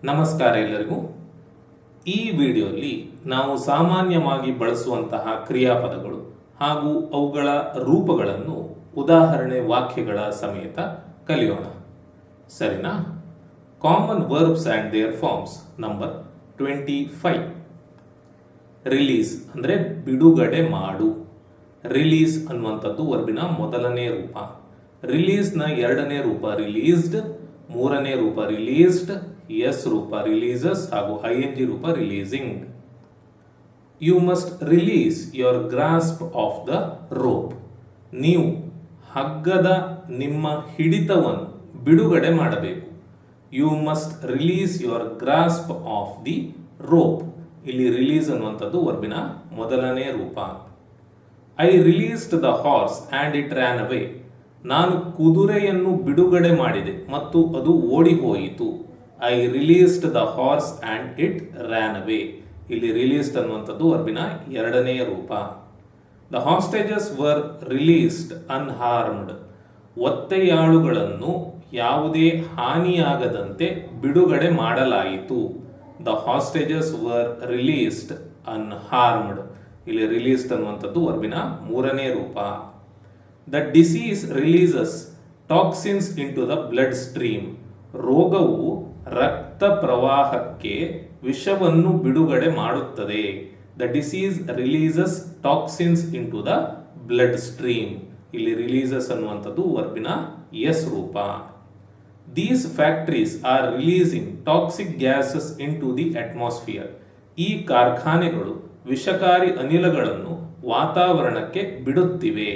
ನಮಸ್ಕಾರ ಎಲ್ಲರಿಗೂ. ಈ ವಿಡಿಯೋಲಿ ನಾವು ಸಾಮಾನ್ಯವಾಗಿ ಬಳಸುವಂತಹ ಕ್ರಿಯಾಪದಗಳು ಹಾಗೂ ಅವುಗಳ ರೂಪಗಳನ್ನು ಉದಾಹರಣೆ ವಾಕ್ಯಗಳ ಸಮೇತ ಕಲಿಯೋಣ. ಸರಿನಾ? Common verbs and their forms number 25. Release ಅಂದರೆ ಬಿಡುಗಡೆ ಮಾಡು. ರಿಲೀಸ್ ಅನ್ನುವಂಥದ್ದು ವರ್ಬಿನ ಮೊದಲನೇ ರೂಪ. ರಿಲೀಸ್ನ ಎರಡನೇ ರೂಪ ರಿಲೀಸ್ಡ್, ಮೂರನೇ ರೂಪ ರಿಲೀಸ್ಡ್, ಎಸ್ ರೂಪ ರಿಲೀಸಸ್ ಹಾಗೂ ಐಎನ್ಜಿ ರೂಪ releasing. You must release your grasp of the rope. ನೀವು ಹಗ್ಗದ ನಿಮ್ಮ ಹಿಡಿತವನ್ನು ಬಿಡುಗಡೆ ಮಾಡಬೇಕು. You must release your grasp of the rope. ಇಲ್ಲಿ ರಿಲೀಸ್ ಅನ್ನುವಂಥದ್ದು ವರ್ಬಿನ ಮೊದಲನೇ ರೂಪ. I released the horse and it ran away. ನಾನು ಕುದುರೆಯನ್ನು ಬಿಡುಗಡೆ ಮಾಡಿದೆ ಮತ್ತು ಅದು ಓಡಿ ಹೋಯಿತು. I released the horse and it ran away. ಇಲ್ಲಿ ರಿಲೀಸ್ಡ್ ಅನ್ನುವಂಥದ್ದು ವರ್ಬಿನ ಎರಡನೆಯ ರೂಪ. The hostages were released unharmed. ಒತ್ತೆಯಾಳುಗಳನ್ನು ಯಾವುದೇ ಹಾನಿಯಾಗದಂತೆ ಬಿಡುಗಡೆ ಮಾಡಲಾಯಿತು. The hostages were released unharmed. ಇಲ್ಲಿ ರಿಲೀಸ್ಡ್ ಅನ್ನುವಂಥದ್ದು ವರ್ಬಿನ ಮೂರನೇ ರೂಪ. The disease releases toxins into the bloodstream. ರೋಗವು ರಕ್ತ ಪ್ರವಾಹಕ್ಕೆ ವಿಷವನ್ನು ಬಿಡುಗಡೆ ಮಾಡುತ್ತದೆ. The disease releases toxins into the bloodstream. ಇಲ್ಲಿ ರಿಲೀಸಸ್ ಅನ್ನುವಂಥದ್ದು ವರ್ಬಿನ ಎಸ್ ರೂಪ. These factories are releasing toxic gases into the atmosphere. ಈ ಕಾರ್ಖಾನೆಗಳು ವಿಷಕಾರಿ ಅನಿಲಗಳನ್ನು ವಾತಾವರಣಕ್ಕೆ ಬಿಡುತ್ತಿವೆ.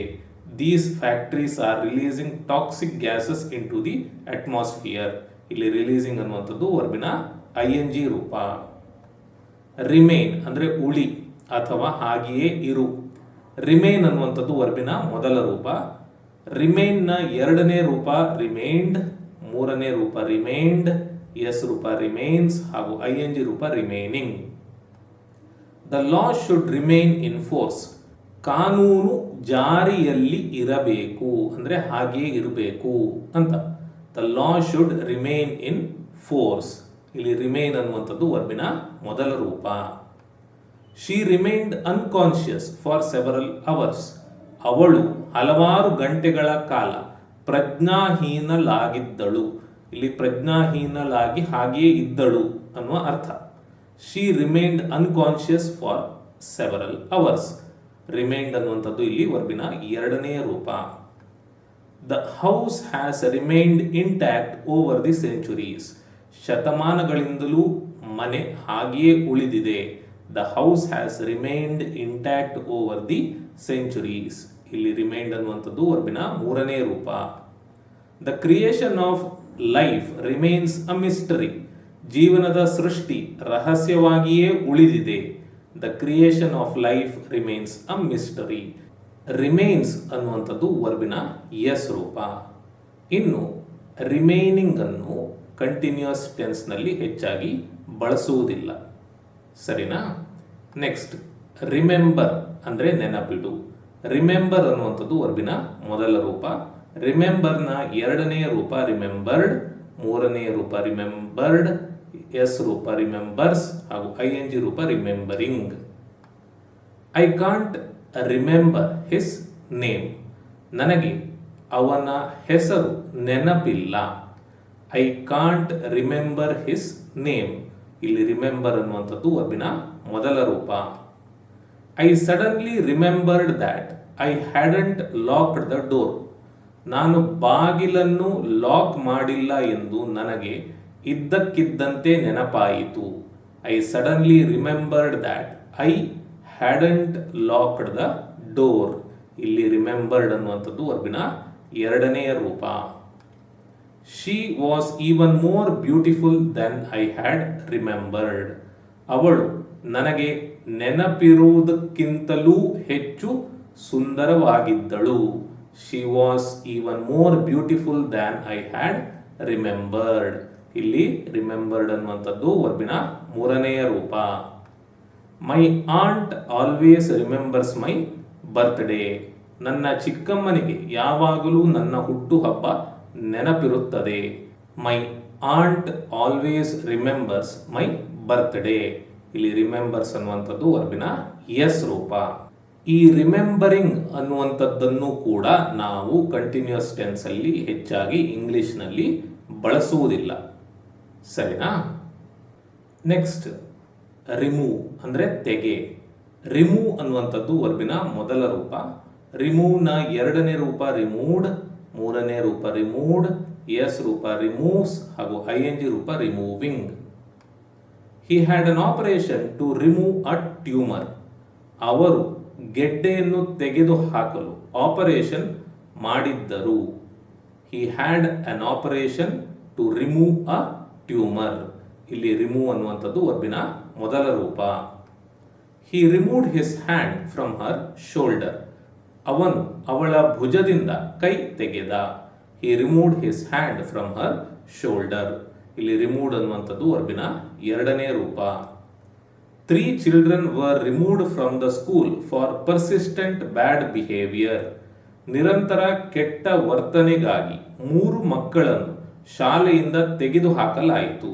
These factories are releasing toxic gases into the atmosphere. ಇಲ್ಲಿ ರಿಲೀಸಿಂಗ್ ಅನ್ನುವಂಥದ್ದು ವರ್ಬಿನ ING ರೂಪ. ರಿಮೇನ್ ಅಂದರೆ ಉಳಿ ಅಥವಾ ಹಾಗೆಯೇ ಇರು. ರಿಮೇನ್ ಅನ್ನುವಂಥದ್ದು ವರ್ಬಿನ ಮೊದಲ ರೂಪ. ರಿಮೇನ್ನ ಎರಡನೇ ರೂಪ ರಿಮೇನ್ಡ್, ಮೂರನೇ ರೂಪ ರಿಮೇನ್ಡ್, ಎಸ್ ರೂಪ ರಿಮೇನ್ಸ್ ಹಾಗೂ ING ರೂಪ remaining. The law should remain in force. ಕಾನೂನು ಜಾರಿಯಲ್ಲಿ ಇರಬೇಕು ಅಂದರೆ ಹಾಗೆಯೇ ಇರಬೇಕು ಅಂತ. The law should remain in force. ಇಲ್ಲಿ ರಿಮೇನ್ ಅನ್ನುವಂಥದ್ದು ವರ್ಬಿನ ಮೊದಲ ರೂಪ. She remained unconscious for several hours. ಅವಳು ಹಲವಾರು ಗಂಟೆಗಳ ಕಾಲ ಪ್ರಜ್ಞಾಹೀನಳಾಗಿದ್ದಳು. ಇಲ್ಲಿ ಪ್ರಜ್ಞಾಹೀನಳಾಗಿ ಹಾಗೆಯೇ ಇದ್ದಳು ಅನ್ನುವ ಅರ್ಥ. She remained unconscious for several hours. Remained ಅನ್ನುವಂಥದ್ದು ಇಲ್ಲಿ ವರ್ಬಿನ ಎರಡನೆಯ ರೂಪ. The house has remained intact over the centuries. ಶತಮಾನಗಳಿಂದಲೂ ಮನೆ ಹಾಗೆಯೇ ಉಳಿದಿದೆ. The house has remained intact over the centuries. ಇಲ್ಲಿ ರಿಮೈಂಡ್ ಅನ್ನುವಂಥದ್ದು ವರ್ಬಿನ ಮೂರನೇ ರೂಪ. The creation of life remains a mystery. ಜೀವನದ ಸೃಷ್ಟಿ ರಹಸ್ಯವಾಗಿಯೇ ಉಳಿದಿದೆ. The creation of life remains a mystery. Remains ಅನ್ನುವಂಥದ್ದು ವರ್ಬಿನ ಎಸ್ ರೂಪ. ಇನ್ನು ರಿಮೈನಿಂಗ್ ಅನ್ನು ಕಂಟಿನ್ಯೂಸ್ ಟೆನ್ಸ್ನಲ್ಲಿ ಹೆಚ್ಚಾಗಿ ಬಳಸುವುದಿಲ್ಲ. ಸರಿನಾ? ನೆಕ್ಸ್ಟ್ ರಿಮೆಂಬರ್ ಅಂದರೆ ನೆನಪಿಡು. ರಿಮೆಂಬರ್ ಅನ್ನುವಂಥದ್ದು ವರ್ಬಿನ ಮೊದಲ ರೂಪ. ರಿಮೆಂಬರ್ನ ಎರಡನೆಯ ರೂಪ ರಿಮೆಂಬರ್ಡ್, ಮೂರನೆಯ ರೂಪ ರಿಮೆಂಬರ್ಡ್, ಎಸ್ ರೂಪ ರಿಮೆಂಬರ್ಸ್ ಹಾಗೂ ING ರೂಪ remembering. I can't remember his name. ನನಗೆ ಅವನ ಹೆಸರು ನೆನಪಿಲ್ಲ. I can't remember his name. ಇಲ್ಲಿ ರಿಮೆಂಬರ್ ಅನ್ನುವಂಥದ್ದು ವರ್ಬಿನ ಮೊದಲ ರೂಪ. I suddenly remembered that I hadn't locked the door. ನಾನು ಬಾಗಿಲನ್ನು ಲಾಕ್ ಮಾಡಿಲ್ಲ ಎಂದು ನನಗೆ ಇದ್ದಕ್ಕಿದ್ದಂತೆ ನೆನಪಾಯಿತು. I suddenly remembered that I hadn't locked the door. ಇಲ್ಲಿ ರಿಮೆಂಬರ್ಡ್ ಅನ್ನುವಂಥದ್ದು ವರ್ಬಿನ ಎರಡನೆಯ ರೂಪ. She was even more beautiful then I had remembered. ಅವಳು ನನಗೆ ನೆನಪಿರುವುದಕ್ಕಿಂತಲೂ ಹೆಚ್ಚು ಸುಂದರವಾಗಿದ್ದಳು. She was even more beautiful than I had remembered. ಇಲ್ಲಿ ರಿಮೆಂಬರ್ಡ್ ಅನ್ನುವಂಥದ್ದು ವರ್ಬಿನ ಮೂರನೆಯ ರೂಪ. My aunt always remembers my birthday. ನನ್ನ ಚಿಕ್ಕಮ್ಮನಿಗೆ ಯಾವಾಗಲೂ ನನ್ನ ಹುಟ್ಟುಹಬ್ಬ ನೆನಪಿರುತ್ತದೆ. My aunt always remembers my birthday. ಇಲ್ಲಿ ರಿಮೆಂಬರ್ಸ್ ಅನ್ನುವಂಥದ್ದು ವರ್ಬಿನ ಎಸ್ ರೂಪ. ಈ ರಿಮೆಂಬರಿಂಗ್ ಅನ್ನುವಂಥದ್ದನ್ನು ಕೂಡ ನಾವು ಕಂಟಿನ್ಯೂಸ್ ಟೆನ್ಸ್ ಅಲ್ಲಿ ಹೆಚ್ಚಾಗಿ ಇಂಗ್ಲಿಷ್ನಲ್ಲಿ ಬಳಸುವುದಿಲ್ಲ. ಸರಿನಾ? ನೆಕ್ಸ್ಟ್ ರಿಮೂವ್ ಅಂದರೆ ತೆಗೆ. ರಿಮೂವ್ ಅನ್ನುವಂಥದ್ದು ವರ್ಬಿನ ಮೊದಲ ರೂಪ. ರಿಮೂವ್ನ ಎರಡನೇ ರೂಪ ರಿಮೂವ್ಡ್, ಮೂರನೇ ರೂಪ ರಿಮೂವ್ಡ್, ಎಸ್ ರೂಪ ರಿಮೂವ್ಸ್ ಹಾಗೂ ಐಎನ್ಜಿ ರೂಪ removing. He had an operation to remove a tumour. ಅವರು ಗೆಡ್ಡೆಯನ್ನು ತೆಗೆದು ಹಾಕಲು ಆಪರೇಷನ್ ಮಾಡಿದ್ದರು. He had an operation to remove a tumour. ಇಲ್ಲಿ ರಿಮೂವ್ ಅನ್ನುವಂಥದ್ದು ವರ್ಬಿನ ಮೊದಲ ರೂಪ. He removed his hand from her shoulder. ಅವನು ಅವಳ ಭುಜದಿಂದ ಕೈ ತೆಗೆದ. He removed his hand from her shoulder. ಇಲ್ಲಿ ರಿಮೂವ್ಡ್ ಅನ್ನುವಂಥದ್ದು ವರ್ಬಿನ ಎರಡನೇ ರೂಪ. 3 children were removed from the school for persistent bad behavior. ನಿರಂತರ ಕೆಟ್ಟ ವರ್ತನೆಗಾಗಿ 3 ಮಕ್ಕಳನ್ನು ಶಾಲೆಯಿಂದ ತೆಗೆದುಹಾಕಲಾಯಿತು.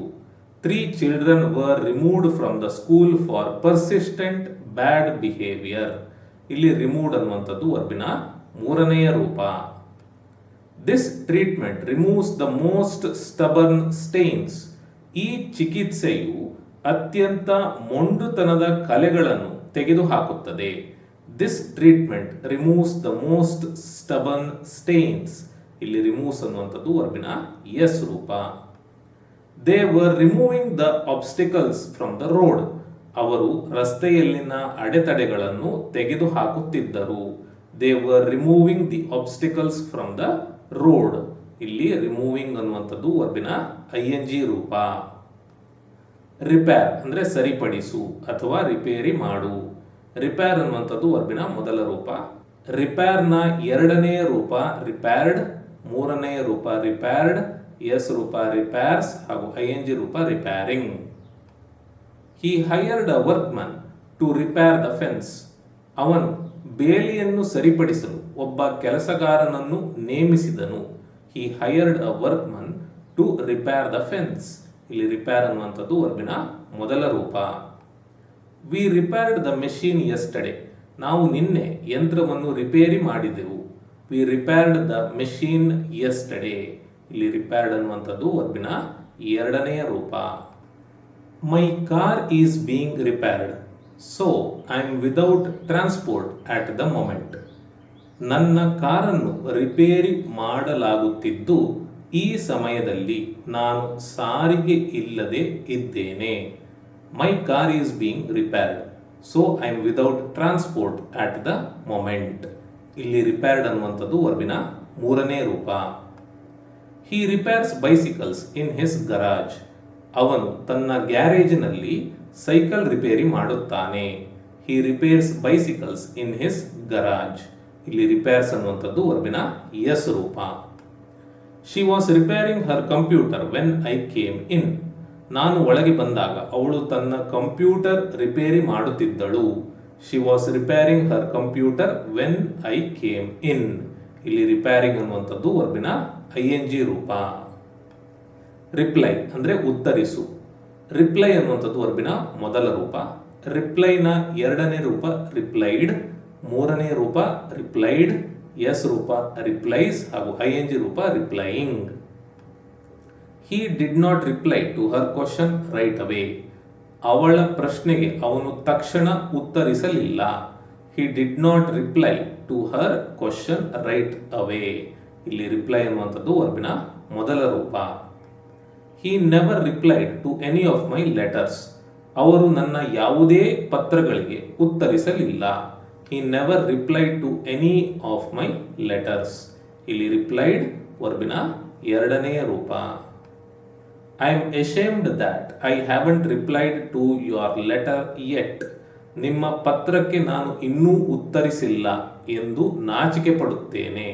3 children were removed from the school for persistent bad behavior. ಇಲ್ಲಿ ರಿಮೂವ್ಡ್ ಅನ್ನುವಂಥದ್ದು ವರ್ಬಿನ ಮೂರನೆಯ ರೂಪ. This treatment removes the most stubborn stains. ಈ ಚಿಕಿತ್ಸೆಯು ಅತ್ಯಂತ ಮೊಂಡುತನದ ಕಲೆಗಳನ್ನು ತೆಗೆದುಹಾಕುತ್ತದೆ. This treatment removes the most stubborn stains. ಇಲ್ಲಿ ರಿಮೂವ್ಸ್ ಅನ್ನುವಂಥದ್ದು ವರ್ಬಿನ ಎಸ್ ರೂಪ. They were removing the obstacles from the road. ಅವರು ರಸ್ತೆಯಲ್ಲಿನ ಅಡೆತಡೆಗಳನ್ನು ತೆಗೆದುಹಾಕುತ್ತಿದ್ದರು. They were removing the obstacles from the road. ಇಲ್ಲಿ ರಿಮೂವಿಂಗ್ ಅನ್ನುವಂಥದ್ದು ವರ್ಬಿನ ಐಎನ್ಜಿ ರೂಪ. ರಿಪೇರ್ ಅಂದರೆ ಸರಿಪಡಿಸು ಅಥವಾ ರಿಪೇರಿ ಮಾಡು. ರಿಪೇರ್ ಅನ್ನುವಂಥದ್ದು ವರ್ಬಿನ ಮೊದಲ ರೂಪ. ರಿಪೇರ್ನ ಎರಡನೇ ರೂಪ ರಿಪೇರ್ಡ್, ಮೂರನೇ ರೂಪ ರಿಪೇರ್ಡ್, ಎಸ್ ರೂಪ ರಿಪೇರ್ಸ್ ಹಾಗೂ ಐಎನ್ಜಿ ರೂಪ repairing. He hired a workman to repair the fence. ಅವನು ಬೇಲಿಯನ್ನು ಸರಿಪಡಿಸಲು ಒಬ್ಬ ಕೆಲಸಗಾರನನ್ನು ನೇಮಿಸಿದನು. He hired a workman to repair the fence. ಇಲ್ಲಿ ರಿಪೇರ್ ಅನ್ನುವಂಥದ್ದು ವರ್ಬಿನ ಮೊದಲ ರೂಪ. We repaired the machine yesterday. ನಾವು ನಿನ್ನೆ ಯಂತ್ರವನ್ನು ರಿಪೇರಿ ಮಾಡಿದೆವು. We repaired the machine yesterday. ಇಲ್ಲಿ ರಿಪೇರ್ಡ್ ಅನ್ನುವಂಥದ್ದು ವರ್ಬಿನ ಎರಡನೆಯ ರೂಪ. My car is being repaired, so I am without transport at the moment. ನನ್ನ ಕಾರನ್ನು ರಿಪೇರಿ ಮಾಡಲಾಗುತ್ತಿದ್ದು ಈ ಸಮಯದಲ್ಲಿ ನಾನು ಸಾರಿಗೆ ಇಲ್ಲದೆ ಇದ್ದೇನೆ. My car is being repaired, so I am without transport at the moment. ಇಲ್ಲಿ ರಿಪೇರ್ಡ್ ಅನ್ನುವಂಥದ್ದು ವರ್ಬಿನ ಮೂರನೇ ರೂಪ. He repairs bicycles in his garage. ಅವನು ತನ್ನ ಗ್ಯಾರೇಜಿನಲ್ಲಿ ಸೈಕಲ್ ರಿಪೇರಿ ಮಾಡುತ್ತಾನೆ. He repairs bicycles in his garage. ಇಲ್ಲಿ ರಿಪೇರ್ಸ್ ಅನ್ನುವಂಥದ್ದು ವರ್ಬಿನ ಎಸ್ ರೂಪ. She was repairing her computer when I came in. ನಾನು ಒಳಗೆ ಬಂದಾಗ ಅವಳು ತನ್ನ ಕಂಪ್ಯೂಟರ್ ರಿಪೇರಿ ಮಾಡುತ್ತಿದ್ದಳು. She was repairing her computer when I came ಇನ್. ಇಲ್ಲಿ ರಿಪೇರಿಂಗ್ ಅನ್ನುವಂಥದ್ದು ವರ್ಬಿನ ಐಎನ್ಜಿ ರೂಪ. ರಿಪ್ಲೈ ಅಂದರೆ ಉತ್ತರಿಸು. ರಿಪ್ಲೈ ಅನ್ನುವಂಥದ್ದು ವರ್ಬಿನ ಮೊದಲ ರೂಪ. ರಿಪ್ಲೈನ ಎರಡನೇ ರೂಪ ರಿಪ್ಲೈಡ್, ಮೂರನೇ ರೂಪ ರಿಪ್ಲೈಡ್, ಎಸ್ ರೂಪ ರಿಪ್ಲೈಸ್ ಹಾಗೂ ಐಎನ್ಜಿ ರೂಪ replying. He did not reply to her question right away. ಅವಳ ಪ್ರಶ್ನೆಗೆ ಅವನು ತಕ್ಷಣ ಉತ್ತರಿಸಲಿಲ್ಲ. He did not reply to her question right away. ಇಲ್ಲಿ ರಿಪ್ಲೈ ಅನ್ನುವಂಥದ್ದು ವರ್ಬಿನ ಮೊದಲ ರೂಪ. He never replied to any of my letters. ಅವರು ನನ್ನ ಯಾವುದೇ ಪತ್ರಗಳಿಗೆ ಉತ್ತರಿಸಲಿಲ್ಲ. He never replied to any of my letters. ಇಲ್ಲಿ ರಿಪ್ಲೈಡ್ ವರ್ಬಿನ ಎರಡನೆಯ ರೂಪ. I am ashamed that I haven't replied to your letter yet. ನಿಮ್ಮ ಪತ್ರಕ್ಕೆ ನಾನು ಇನ್ನೂ ಉತ್ತರಿಸಿಲ್ಲ ಎಂದು ನಾಚಿಕೆ ಪಡುತ್ತೇನೆ.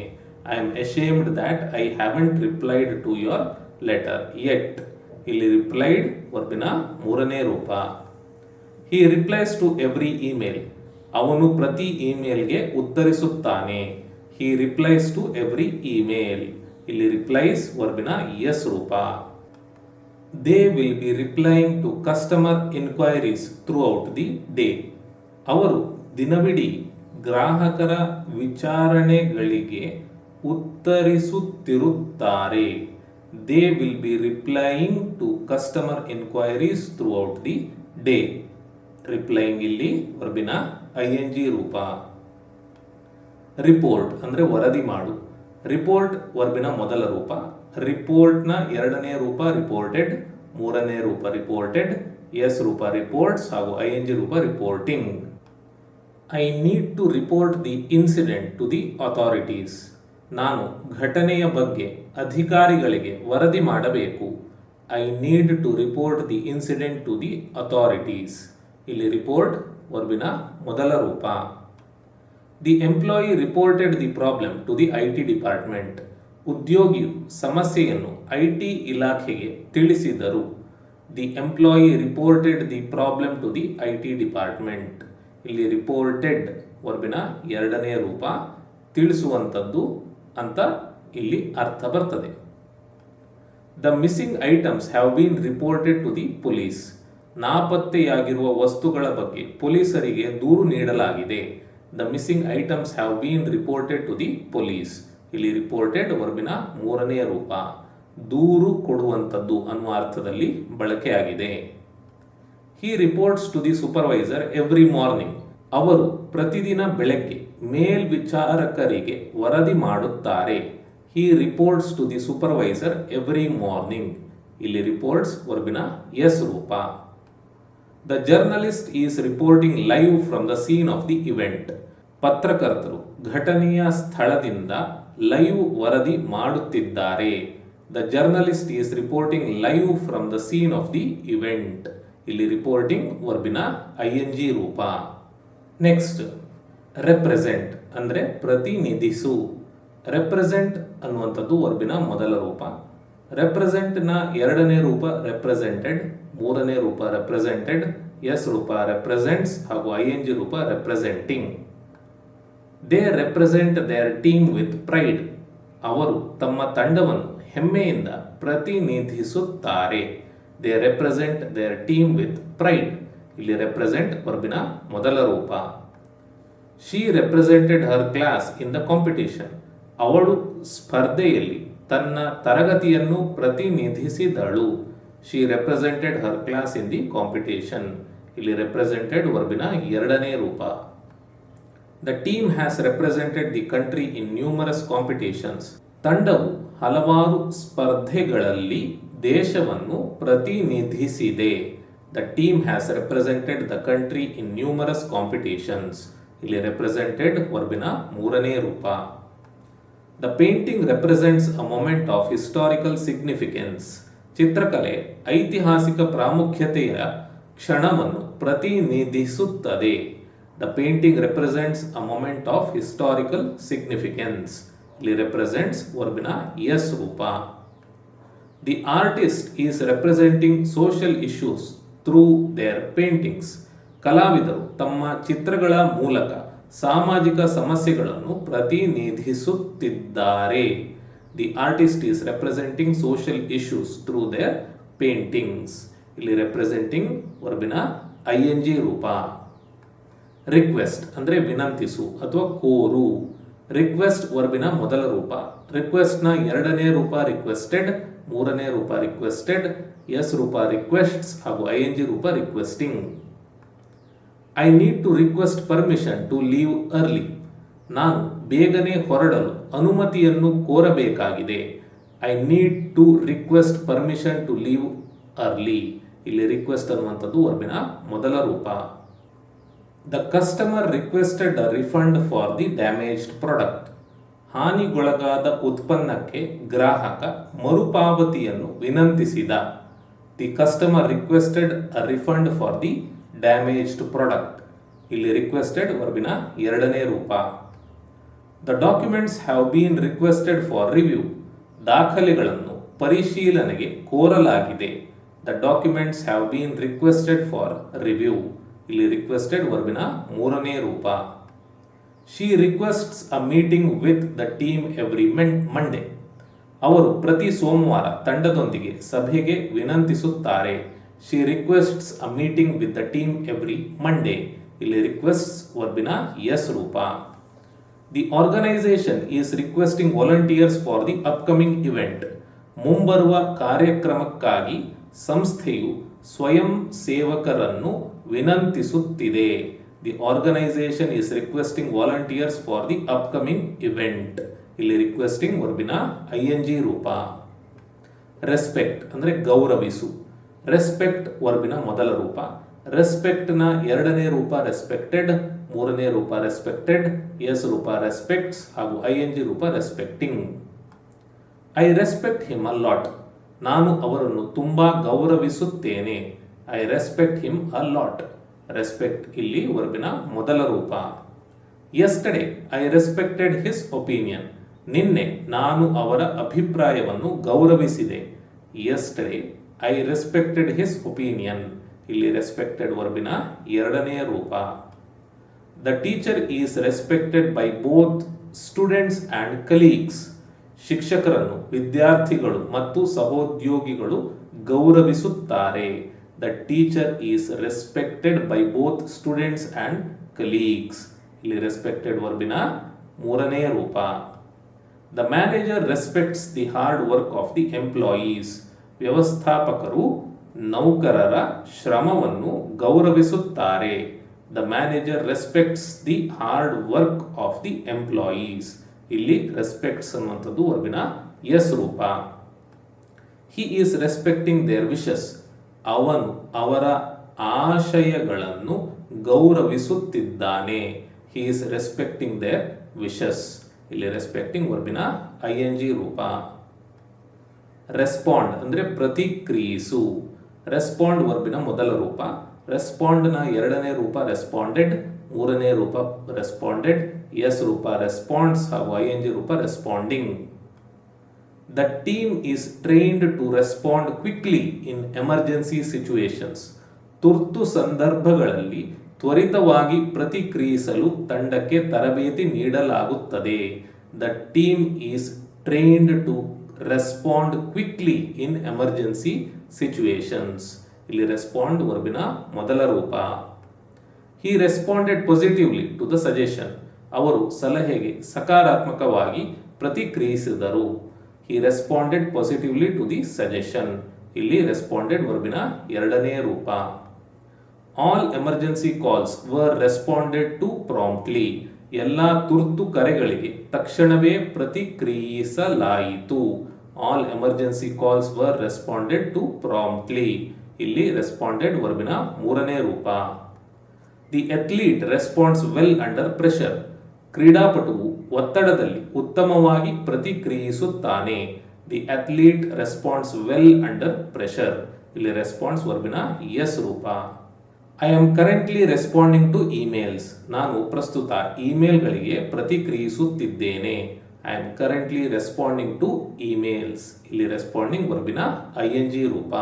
I am ashamed that I haven't replied to your letter yet. ಇಲ್ಲಿ ರಿಪ್ಲೈಡ್ ವರ್ಬಿನ ಮೂರನೇ ರೂಪ. He replies to every email. ಅವನು ಪ್ರತಿ ಇಮೇಲ್ಗೆ ಉತ್ತರಿಸುತ್ತಾನೆ. He replies to every email. ಇಲ್ಲಿ ರಿಪ್ಲೈಸ್ ವರ್ಬಿನ ಎಸ್ ರೂಪ. They will be replying to customer inquiries throughout the day. ಅವರು ದಿನವಿಡೀ ಗ್ರಾಹಕರ ವಿಚಾರಣೆಗಳಿಗೆ ಉತ್ತರಿಸುತ್ತಿರುತ್ತಾರೆ. They will be replying to customer inquiries throughout the day. Replying ಇಲ್ಲಿ ವರ್ಬಿನ ING ರೂಪ. ರಿಪೋರ್ಟ್ ಅಂದರೆ ವರದಿ ಮಾಡು. ರಿಪೋರ್ಟ್ ವರ್ಬಿನ ಮೊದಲ ರೂಪ. ರಿಪೋರ್ಟ್ನ ಎರಡನೇ ರೂಪ ರಿಪೋರ್ಟೆಡ್, ಮೂರನೇ ರೂಪ ರಿಪೋರ್ಟೆಡ್, ಎಸ್ ರೂಪ ರಿಪೋರ್ಟ್ಸ್ ಹಾಗೂ ING ರೂಪ reporting. I need to report the incident to the authorities. ನಾನು ಘಟನೆಯ ಬಗ್ಗೆ ಅಧಿಕಾರಿಗಳಿಗೆ ವರದಿ ಮಾಡಬೇಕು. I need to report the incident to the authorities. ಇಲ್ಲಿ ರಿಪೋರ್ಟ್ ವರ್ಬಿನ ಮೊದಲ ರೂಪ. The employee reported the problem to the IT department. ಉದ್ಯೋಗಿಯು ಸಮಸ್ಯೆಯನ್ನು IT ಇಲಾಖೆಗೆ ತಿಳಿಸಿದರು. The employee reported the problem to the IT department. ಇಲ್ಲಿ ರಿಪೋರ್ಟೆಡ್ ವರ್ಬಿನ ಎರಡನೇ ರೂಪ. ತಿಳಿಸುವಂಥದ್ದು ಅಂತ ಇಲ್ಲಿ ಅರ್ಥ ಬರ್ತದೆ. The missing items have been reported to the police. ನಾಪತ್ತೆಯಾಗಿರುವ ವಸ್ತುಗಳ ಬಗ್ಗೆ ಪೊಲೀಸರಿಗೆ ದೂರು ನೀಡಲಾಗಿದೆ. The missing items have been reported to the police. ಇಲ್ಲಿ ರಿಪೋರ್ಟೆಡ್ ವರ್ಬಿನ ಮೂರನೇ ರೂಪ. ದೂರು ಕೊಡುವಂಥದ್ದು ಅನ್ನುವ ಅರ್ಥದಲ್ಲಿ ಬಳಕೆಯಾಗಿದೆ. He reports to the supervisor every morning. ಅವರು ಪ್ರತಿದಿನ ಬೆಳಗ್ಗೆ ಮೇಲ್ವಿಚಾರಕರಿಗೆ ವರದಿ ಮಾಡುತ್ತಾರೆ. He reports to the supervisor every morning. ಇಲ್ಲಿ ರಿಪೋರ್ಟ್ಸ್ ವರ್ಬಿನ ಎಸ್ ರೂಪ. The journalist is reporting live from the scene of the event. ಪತ್ರಕರ್ತರು ಘಟನೆಯ ಸ್ಥಳದಿಂದ ಲೈವ್ ವರದಿ ಮಾಡುತ್ತಿದ್ದಾರೆ. The journalist is reporting live from the scene of the event. ಇಲ್ಲಿ reporting ವರ್ಬಿನ ING ರೂಪ. ನೆಕ್ಸ್ಟ್, ರೆಪ್ರೆಸೆಂಟ್ ಅಂದರೆ ಪ್ರತಿನಿಧಿಸು. ರೆಪ್ರೆಸೆಂಟ್ ಅನ್ನುವಂಥದ್ದು ವರ್ಬಿನ ಮೊದಲ ರೂಪ. ರೆಪ್ರೆಸೆಂಟ್ನ ಎರಡನೇ ರೂಪ ರೆಪ್ರೆಸೆಂಟೆಡ್, ಮೂರನೇ ರೂಪ ರೆಪ್ರೆಸೆಂಟೆಡ್, ಎಸ್ ರೂಪ ರೆಪ್ರೆಸೆಂಟ್ಸ್ ಹಾಗೂ ING ರೂಪ representing. They represent their team with pride. ಅವರು ತಮ್ಮ ತಂಡವನ್ನು ಹೆಮ್ಮೆಯಿಂದ ಪ್ರತಿನಿಧಿಸುತ್ತಾರೆ. They represent their team with pride. ಇಲ್ಲಿ ರೆಪ್ರೆಸೆಂಟ್ ವರ್ಬಿನ ಮೊದಲ ರೂಪ. She represented her class in the competition. ಅವಳು ಸ್ಪರ್ಧೆಯಲ್ಲಿ ತನ್ನ ತರಗತಿಯನ್ನು ಪ್ರತಿನಿಧಿಸಿದಳು. She represented her class in the competition. ಇಲ್ಲಿ ರೆಪ್ರೆಸೆಂಟೆಡ್ ವರ್ಬಿನ ಎರಡನೇ ರೂಪ. The team has represented the country in numerous competitions. ತಂಡವು ಹಲವಾರು ಸ್ಪರ್ಧೆಗಳಲ್ಲಿ ದೇಶವನ್ನು ಪ್ರತಿನಿಧಿಸಿದೆ. The team has represented the country in numerous competitions. ಇಲ್ಲಿ ರೆಪ್ರೆಸೆಂಟೆಡ್ ವರ್ಬಿನ ಮೂರನೇ ರೂಪ. The painting represents a moment of historical significance. ಚಿತ್ರಕಲೆ ಐತಿಹಾಸಿಕ ಪ್ರಾಮುಖ್ಯತೆಯ ಕ್ಷಣವನ್ನು ಪ್ರತಿನಿಧಿಸುತ್ತದೆ. The painting represents a moment of historical significance. ಇಲ್ಲಿ ರೆಪ್ರೆಸೆಂಟ್ಸ್ ವರ್ಬಿನ ಎಸ್ ರೂಪ. The artist is representing social issues through their paintings. ಕಲಾವಿದರು ತಮ್ಮ ಚಿತ್ರಗಳ ಮೂಲಕ ಸಾಮಾಜಿಕ ಸಮಸ್ಯೆಗಳನ್ನು ಪ್ರತಿನಿಧಿಸುತ್ತಿದ್ದಾರೆ. The artist is representing social issues through their paintings. ಇಲ್ಲಿ ರೆಪ್ರೆಸೆಂಟಿಂಗ್ ವರ್ಬಿನ ING ರೂಪ. ರಿಕ್ವೆಸ್ಟ್ ಅಂದರೆ ವಿನಂತಿಸು ಅಥವಾ ಕೋರು. ರಿಕ್ವೆಸ್ಟ್ ವರ್ಬಿನ ಮೊದಲ ರೂಪ. ರಿಕ್ವೆಸ್ಟ್ನ ಎರಡನೇ ರೂಪ ರಿಕ್ವೆಸ್ಟೆಡ್, ಮೂರನೇ ರೂಪ ರಿಕ್ವೆಸ್ಟೆಡ್, ಎಸ್ ರೂಪ ರಿಕ್ವೆಸ್ಟ್ಸ್ ಹಾಗೂ ING ರೂಪ requesting. I need to request permission to leave early. ನಾನು ಬೇಗನೆ ಹೊರಡಲು ಅನುಮತಿಯನ್ನು ಕೋರಬೇಕಾಗಿದೆ. I need to request permission to leave early. ಇಲ್ಲಿ ರಿಕ್ವೆಸ್ಟ್ ಅನ್ನುವಂಥದ್ದು ವರ್ಬಿನ ಮೊದಲ ರೂಪ. The customer requested a refund for the damaged product. ಹಾನಿಗೊಳಗಾದ ಉತ್ಪನ್ನಕ್ಕೆ ಗ್ರಾಹಕ ಮರುಪಾವತಿಯನ್ನು ವಿನಂತಿಸಿದ. The customer requested a refund for the damaged product. ಇಲ್ಲಿ ರಿಕ್ವೆಸ್ಟೆಡ್ ವರ್ಬಿನ ಎರಡನೇ ರೂಪ. The documents have been requested for review. ದಾಖಲೆಗಳನ್ನು ಪರಿಶೀಲನೆಗೆ ಕೋರಲಾಗಿದೆ. The documents have been requested for review. ಇಲ್ಲಿ ರಿಕ್ವೆಸ್ಟೆಡ್ ವರ್ಬಿನ ಮೂರನೇ ರೂಪ. She requests a meeting with the team every Monday. ಅವರು ಪ್ರತಿ ಸೋಮವಾರ ತಂಡದೊಂದಿಗೆ ಸಭೆಗೆ ವಿನಂತಿಸುತ್ತಾರೆ. She requests a meeting with the team every Monday. ಇಲ್ಲಿ ರಿಕ್ವೆಸ್ಟ್ಸ್ ವರ್ಬಿನ ಎಸ್ ರೂಪ. The organisation is requesting volunteers for the upcoming event. ಮುಂಬರುವ ಕಾರ್ಯಕ್ರಮಕ್ಕಾಗಿ ಸಂಸ್ಥೆಯು ಸ್ವಯಂ ಸೇವಕರನ್ನು ವಿನಂತಿಸುತ್ತಿದೆ. The organisation is requesting volunteers for the upcoming event. ಇಲ್ಲಿ ರಿಕ್ವೆಸ್ಟಿಂಗ್ ವರ್ಬಿನ ING ರೂಪ. ರೆಸ್ಪೆಕ್ಟ್ ಅಂದರೆ ಗೌರವಿಸು. ರೆಸ್ಪೆಕ್ಟ್ ವರ್ಬಿನ ಮೊದಲ ರೂಪ. ರೆಸ್ಪೆಕ್ಟ್ನ ಎರಡನೇ ರೂಪ ರೆಸ್ಪೆಕ್ಟೆಡ್, ಮೂರನೇ ರೂಪ ರೆಸ್ಪೆಕ್ಟೆಡ್, ಎಸ್ ರೂಪ ರೆಸ್ಪೆಕ್ಟ್ಸ್ ಹಾಗೂ ING ರೂಪ respecting. I respect him a lot. ನಾನು ಅವರನ್ನು ತುಂಬಾ ಗೌರವಿಸುತ್ತೇನೆ. I respect him a lot. Respect ಇಲ್ಲಿ ವರ್ಬಿನ ಮೊದಲ ರೂಪ. Yesterday I respected his opinion. ನಿನ್ನೆ ನಾನು ಅವರ ಅಭಿಪ್ರಾಯವನ್ನು ಗೌರವಿಸಿದೆ. Yesterday I respected his opinion. ಇಲ್ಲಿ ರೆಸ್ಪೆಕ್ಟೆಡ್ ವರ್ಬಿನ ಎರಡನೆಯ ರೂಪ. The teacher is respected by both students and colleagues. ಶಿಕ್ಷಕರನ್ನು ವಿದ್ಯಾರ್ಥಿಗಳು ಮತ್ತು ಸಹೋದ್ಯೋಗಿಗಳು ಗೌರವಿಸುತ್ತಾರೆ. The teacher is respected by both students and colleagues. ಇಲ್ಲಿ ರೆಸ್ಪೆಕ್ಟೆಡ್ ವರ್ಬಿನ ಮೂರನೆಯ ರೂಪ. The manager respects the hard work of the employees. ವ್ಯವಸ್ಥಾಪಕರು ನೌಕರರ ಶ್ರಮವನ್ನು ಗೌರವಿಸುತ್ತಾರೆ. The manager respects the hard work of the employees. ಇಲ್ಲಿ ರೆಸ್ಪೆಕ್ಟ್ಸ್ ಅನ್ನುವಂಥದ್ದು ವರ್ಬಿನ ಎಸ್ ರೂಪ. He is respecting their wishes. ಅವನು ಅವರ ಆಶಯಗಳನ್ನು ಗೌರವಿಸುತ್ತಿದ್ದಾನೆ. He is respecting their wishes. ಇಲ್ಲಿ ರೆಸ್ಪೆಕ್ಟಿಂಗ್ ವರ್ಬಿನ ING ರೂಪ. ರೆಸ್ಪಾಂಡ್ ಅಂದರೆ ಪ್ರತಿಕ್ರಿಯಿಸು. ರೆಸ್ಪಾಂಡ್ ವರ್ಬಿನ ಮೊದಲ ರೂಪ. ರೆಸ್ಪಾಂಡ್ನ ಎರಡನೇ ರೂಪ ರೆಸ್ಪಾಂಡೆಡ್, ಮೂರನೇ ರೂಪ ರೆಸ್ಪಾಂಡೆಡ್, ಎಸ್ ರೂಪ ರೆಸ್ಪಾನ್ಸ್ ಹಾಗೂ ING ರೂಪ responding. The team is trained to respond quickly in emergency situations. ತುರ್ತು ಸಂದರ್ಭಗಳಲ್ಲಿ ತ್ವರಿತವಾಗಿ ಪ್ರತಿಕ್ರಿಯಿಸಲು ತಂಡಕ್ಕೆ ತರಬೇತಿ ನೀಡಲಾಗುತ್ತದೆ. The team is trained to respond quickly in emergency situations. ಇಲ್ಲಿ ರೆಸ್ಪಾಂಡ್ ವರ್ಬಿನ ಮೊದಲ ರೂಪ. He responded positively to the suggestion. ಅವರು ಸಲಹೆಗೆ ಸಕಾರಾತ್ಮಕವಾಗಿ ಪ್ರತಿಕ್ರಿಯಿಸಿದರು. He responded positively to the suggestion. ಇಲ್ಲಿ ರೆಸ್ಪಾಂಡೆಡ್ ವರ್ಬಿನ ಎರಡನೇ ರೂಪ. All emergency calls were responded to promptly. ಎಲ್ಲ ತುರ್ತು ಕರೆಗಳಿಗೆ ತಕ್ಷಣವೇ ಪ್ರತಿಕ್ರಿಯಿಸಲಾಯಿತು. All emergency calls were responded to promptly. ಇಲ್ಲಿ ರೆಸ್ಪಾಂಡೆಡ್ ವರ್ಬಿನ ಮೂರನೇ ರೂಪ. The athlete responds well under pressure. ಕ್ರೀಡಾಪಟುವು ಒತ್ತಡದಲ್ಲಿ ಉತ್ತಮವಾಗಿ ಪ್ರತಿಕ್ರಿಯಿಸುತ್ತಾನೆ. The athlete responds well under pressure. ಇಲ್ಲಿ ರೆಸ್ಪಾನ್ಸ್ ವರ್ಬಿನ ಎಸ್ ರೂಪ. I am currently responding to emails. ನಾನು ಪ್ರಸ್ತುತ ಇಮೇಲ್ಗಳಿಗೆ ಪ್ರತಿಕ್ರಿಯಿಸುತ್ತಿದ್ದೇನೆ. I am currently responding to emails. ಇಲ್ಲಿ ರೆಸ್ಪಾಂಡಿಂಗ್ ವರ್ಬಿನ ING ರೂಪ.